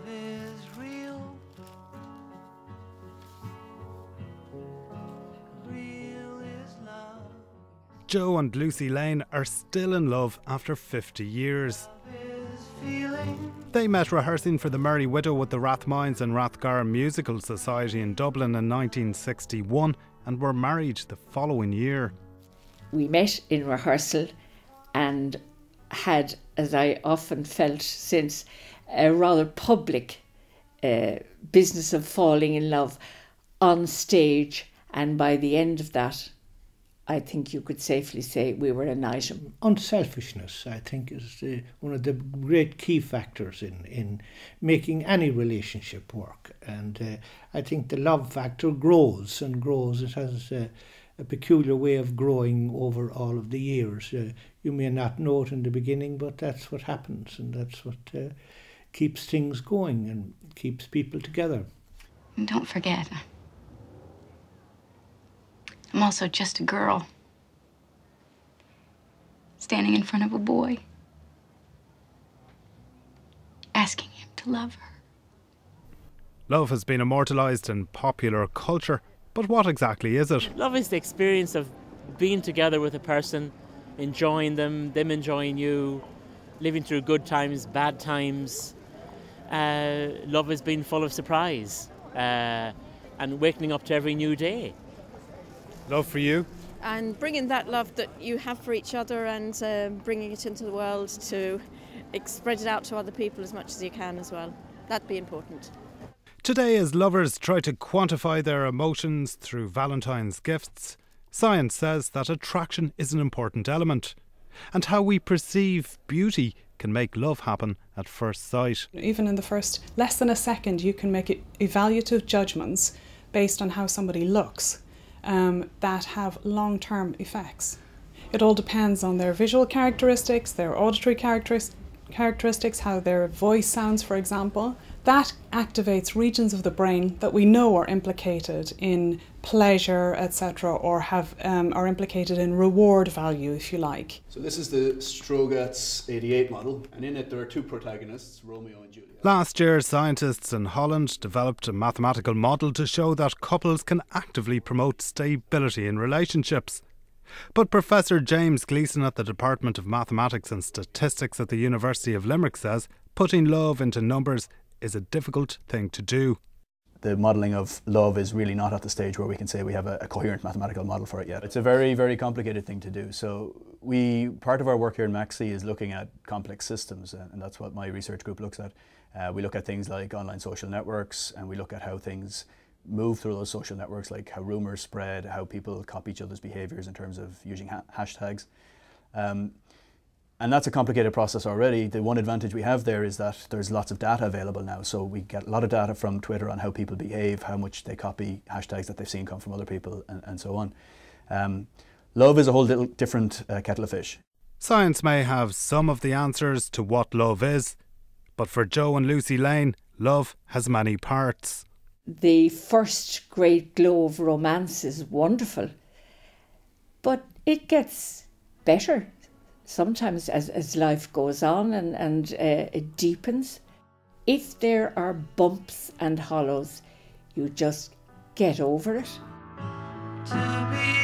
is real. Real is love. Joe and Lucy Lane are still in love after 50 years. They met rehearsing for The Merry Widow at the Rathmines and Rathgar Musical Society in Dublin in 1961 and were married the following year. We met in rehearsal and had, as I often felt since, a rather public business of falling in love on stage, and by the end of that, I think you could safely say we were an item. Unselfishness, I think, is one of the great key factors in making any relationship work. And I think the love factor grows and grows. It has a peculiar way of growing over all of the years. You may not know it in the beginning, but that's what happens, and that's what keeps things going and keeps people together. And don't forget, I'm also just a girl, standing in front of a boy, asking him to love her. Love has been immortalised in popular culture, but what exactly is it? Love is the experience of being together with a person, enjoying them enjoying you, living through good times, bad times. Love has been full of surprise and waking up to every new day. Love for you? And bringing that love that you have for each other and bringing it into the world to spread it out to other people as much as you can as well. That'd be important. Today, as lovers try to quantify their emotions through Valentine's gifts, science says that attraction is an important element, and how we perceive beauty can make love happen at first sight. Even in the first less than a second, you can make evaluative judgments based on how somebody looks. That have long-term effects. It all depends on their visual characteristics, their auditory characteristics, how their voice sounds, for example. That activates regions of the brain that we know are implicated in pleasure, etc., or are implicated in reward value, if you like. So this is the Strogatz 88 model, and in it there are two protagonists, Romeo and Juliet. Last year, scientists in Holland developed a mathematical model to show that couples can actively promote stability in relationships. But Professor James Gleeson at the Department of Mathematics and Statistics at the University of Limerick says putting love into numbers is a difficult thing to do. The modelling of love is really not at the stage where we can say we have a coherent mathematical model for it yet. It's a very, very complicated thing to do. So part of our work here in MAXI is looking at complex systems, and that's what my research group looks at. We look at things like online social networks, and we look at how things move through those social networks, like how rumours spread, how people copy each other's behaviours in terms of using hashtags. And that's a complicated process already. The one advantage we have there is that there's lots of data available now. So we get a lot of data from Twitter on how people behave, how much they copy hashtags that they've seen come from other people, and so on. Love is a whole little different kettle of fish. Science may have some of the answers to what love is, but for Joe and Lucy Lane, love has many parts. The first great glow of romance is wonderful, but it gets better sometimes as life goes on and it deepens. If there are bumps and hollows, you just get over it. To be